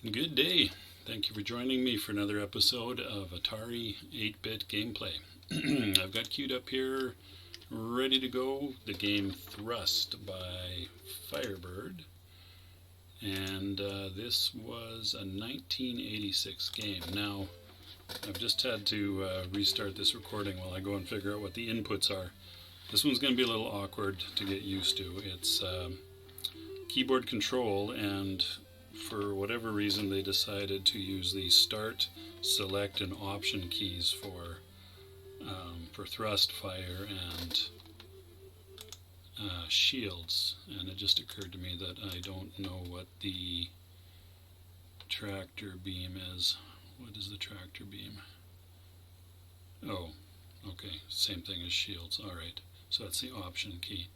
Good day. Thank you for joining me for another episode of Atari 8-bit gameplay. I've got queued up here, ready to go, the game Thrust by Firebird. And this was a 1986 game. Now, I've just had to restart this recording while I go and figure out what the inputs are. This one's going to be a little awkward to get used to. It's keyboard control, and for whatever reason they decided to use the start, select, and option keys for thrust, fire, and shields. And it just occurred to me that I don't know what the tractor beam is. What is the tractor beam? Oh, okay, same thing as shields. Alright, so that's the option key.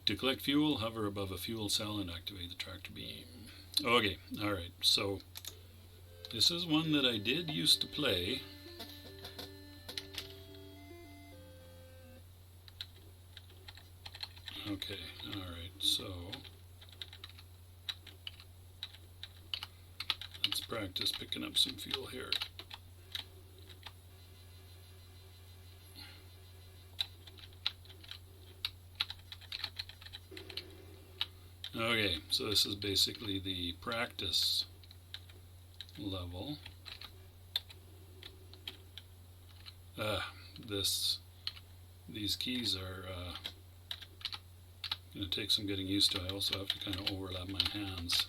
To collect fuel, hover above a fuel cell and activate the tractor beam. Okay, alright, so this is one that I did used to play. Okay, alright, so let's practice picking up some fuel here. Okay, so this is basically the practice level. These keys are going to take some getting used to. I also have to kind of overlap my hands,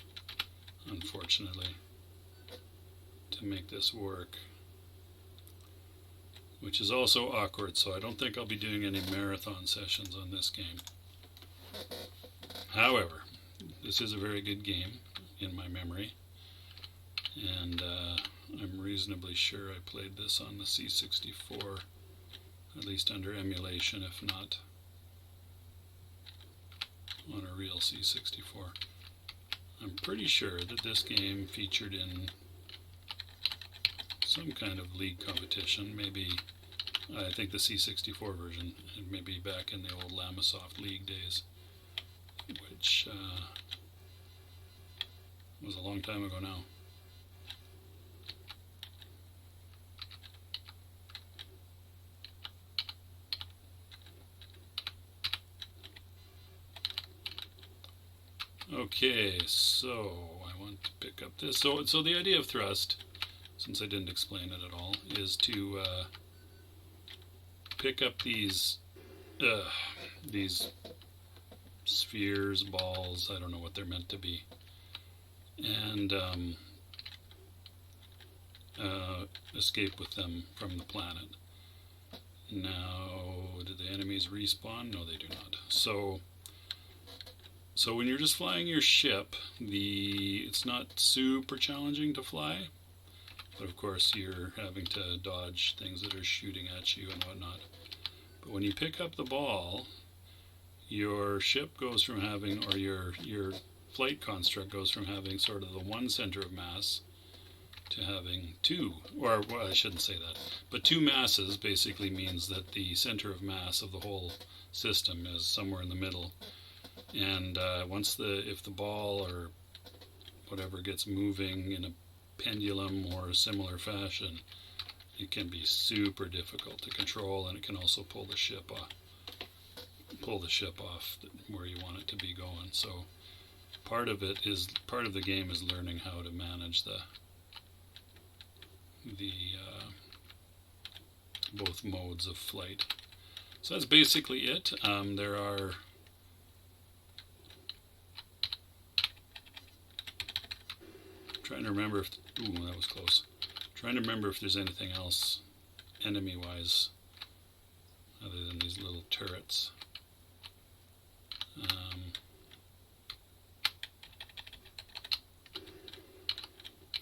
unfortunately, to make this work, which is also awkward, so I don't think I'll be doing any marathon sessions on this game. However, this is a very good game in my memory, and I'm reasonably sure I played this on the C64, at least under emulation, if not on a real C64. I'm pretty sure that this game featured in some kind of league competition, maybe, I think the C64 version, maybe back in the old Lamasoft League days, which was a long time ago now. Okay, so I want to pick up this. So the idea of thrust, since I didn't explain it at all, is to pick up these spheres, balls, I don't know what they're meant to be, and escape with them from the planet. Now, do the enemies respawn? No, they do not. So when you're just flying your ship, it's not super challenging to fly, but of course you're having to dodge things that are shooting at you and whatnot. But when you pick up the ball, your ship goes from having, or your flight construct goes from having sort of the one center of mass to having two, or well, I shouldn't say that, but two masses basically means that the center of mass of the whole system is somewhere in the middle. And if the ball or whatever gets moving in a pendulum or a similar fashion, it can be super difficult to control, and it can also pull the ship off where you want it to be going. So part of the game is learning how to manage the both modes of flight. So that's basically it. There are trying to remember if that was close. Trying to remember if there's anything else enemy-wise other than these little turrets.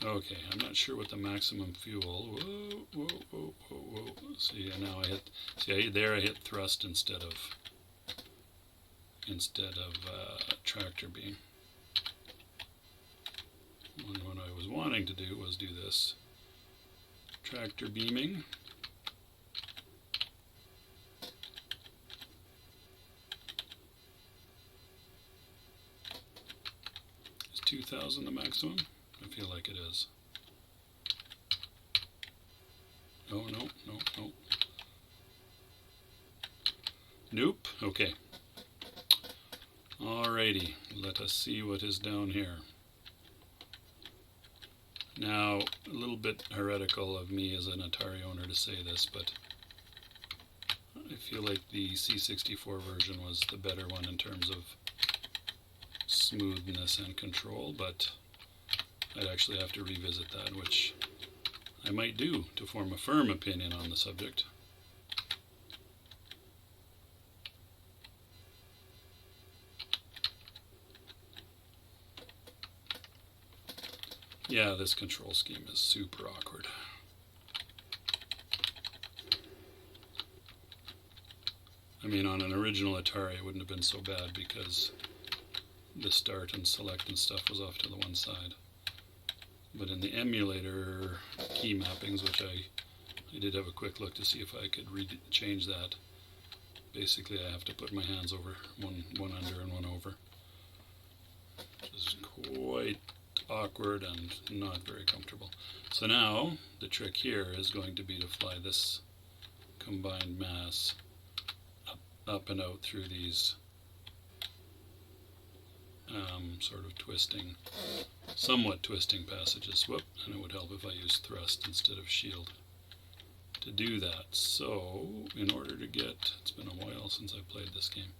Okay, I'm not sure what the maximum fuel. Whoa. See, now I hit thrust instead of tractor beam. What I was wanting to do was do this tractor beaming. 2000 the maximum? I feel like it is. Oh, no, no, no. Nope. Okay. Alrighty, let us see what is down here. Now, a little bit heretical of me as an Atari owner to say this, but I feel like the C64 version was the better one in terms of smoothness and control, but I'd actually have to revisit that, which I might do to form a firm opinion on the subject. Yeah, this control scheme is super awkward. I mean, on an original Atari it wouldn't have been so bad because the start and select and stuff was off to the one side. But in the emulator key mappings, which I did have a quick look to see if I could change that. Basically I have to put my hands over, one under and one over. Which is quite awkward and not very comfortable. So now the trick here is going to be to fly this combined mass up and out through these sort of twisting, somewhat twisting passages. Whoop, and it would help if I used thrust instead of shield to do that. So in order to get, it's been a while since I played this game.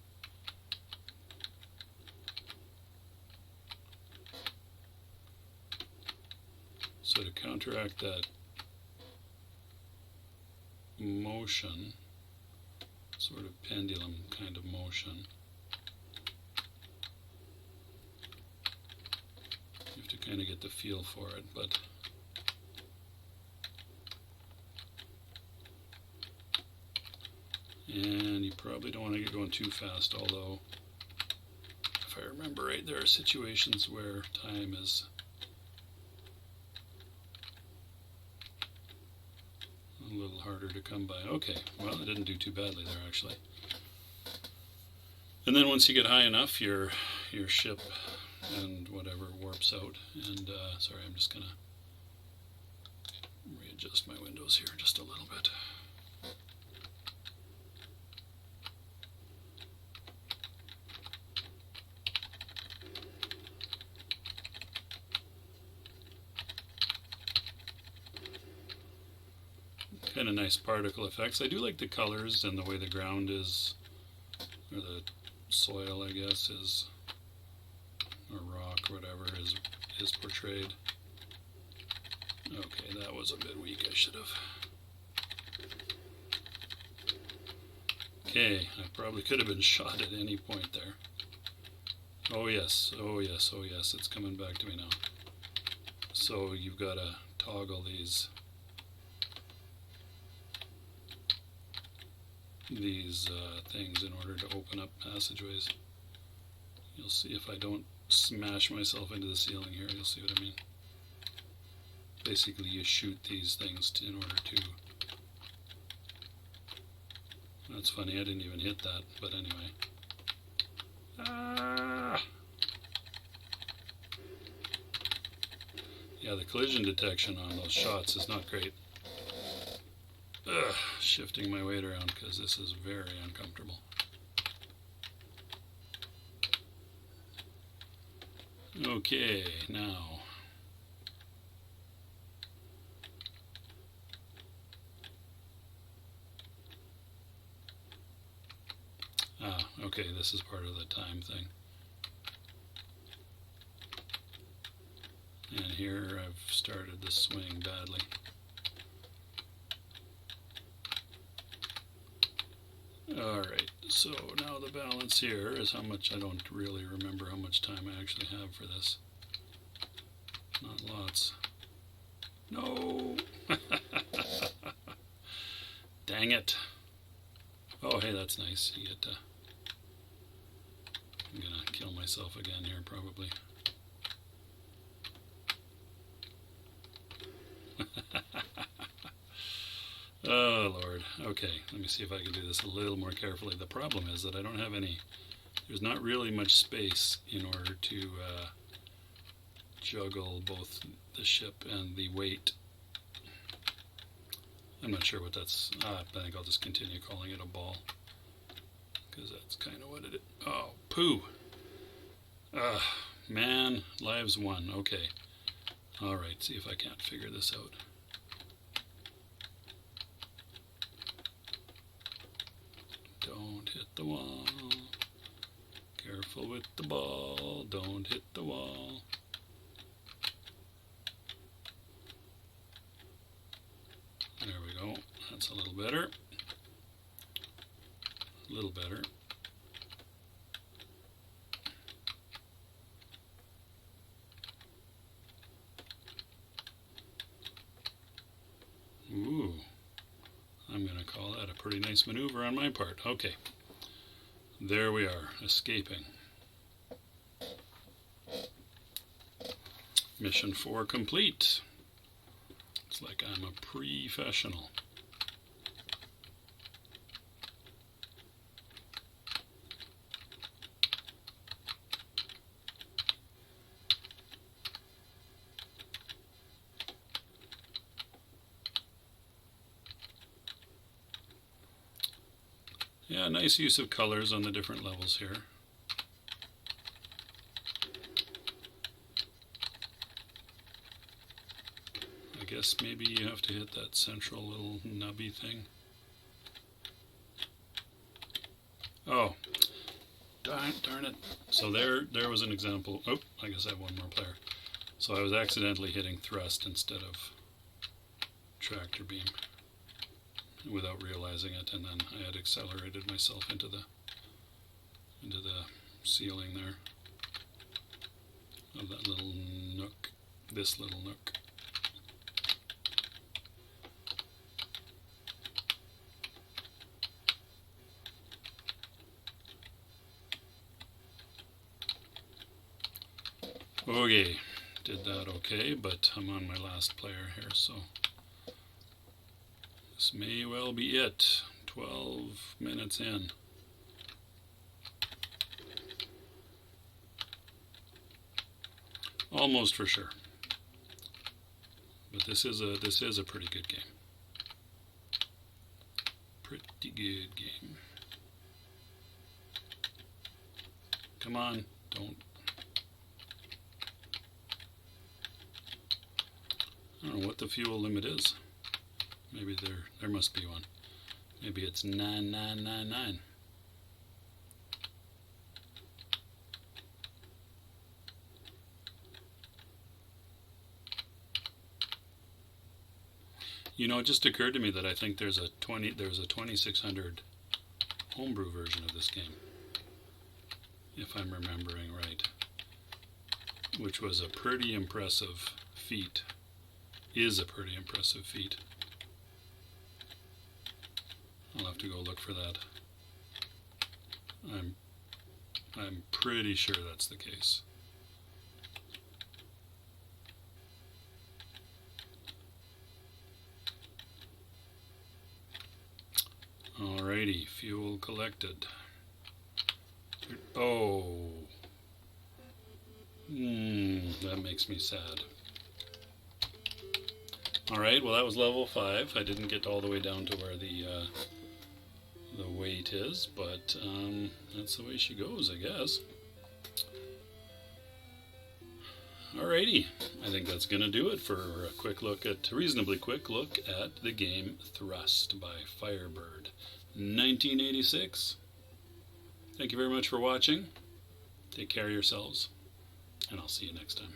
So to counteract that motion, sort of pendulum kind of motion, you have to kind of get the feel for it, but and you probably don't want to get going too fast, although if I remember right, there are situations where time is a little harder to come by. Okay, well, I didn't do too badly there actually. And then once you get high enough, your ship and whatever warps out. And sorry, I'm just gonna readjust my windows here just a little bit. Kind of nice particle effects. I do like the colors and the way the ground is, or the soil, I guess, is, or rock, or whatever, is portrayed. Okay, that was a bit weak. I should have. Okay, I probably could have been shot at any point there. Oh yes, oh yes, oh yes, it's coming back to me now. So you've got to toggle these things in order to open up passageways. You'll see if I don't smash myself into the ceiling here, you'll see what I mean. Basically you shoot these things in order to... That's funny, I didn't even hit that, but anyway. Ah! Yeah, the collision detection on those shots is not great. Ugh, shifting my weight around because this is very uncomfortable. Okay, now okay, this is part of the time thing. And here I've started the swing badly. Alright, so now the balance here is how much, I don't really remember how much time I actually have for this. Not lots. No! Dang it. Oh, hey, that's nice. You get to... I'm gonna kill myself again here, probably. Oh, Lord. Okay, let me see if I can do this a little more carefully. The problem is that I don't have any... There's not really much space in order to juggle both the ship and the weight. I'm not sure what that's. I think I'll just continue calling it a ball, because that's kind of what it is. Oh, poo! Man, lives one. Okay. Alright, see if I can't figure this out. Don't hit the wall. Careful with the ball. Don't hit the wall. There we go. That's a little better. A little better. Ooh. I'm going to call that a pretty nice maneuver on my part. Okay. There we are, escaping. Mission 4 complete. It's like I'm a professional. Yeah, nice use of colors on the different levels here. I guess maybe you have to hit that central little nubby thing. Oh, darn it. So there was an example. Oh, I guess I have one more player. So I was accidentally hitting thrust instead of tractor beam without realizing it, and then I had accelerated myself into the ceiling there of that little nook, this little nook. Okay, did that okay, but I'm on my last player here, so this may well be it. 12 minutes in. Almost for sure. But this is a pretty good game. Pretty good game. Come on, don't. I don't know what the fuel limit is. Maybe there must be one. Maybe it's 9999. You know, it just occurred to me that I think there's a 2600 homebrew version of this game, if I'm remembering right, which was a pretty impressive feat. Is a pretty impressive feat. I'll have to go look for that. I'm pretty sure that's the case. Alrighty, fuel collected. Oh, that makes me sad. Alright, well that was level 5. I didn't get all the way down to where the weight is, but that's the way she goes, I guess. Alrighty, I think that's going to do it for a reasonably quick look at the game Thrust by Firebird, 1986. Thank you very much for watching. Take care of yourselves, and I'll see you next time.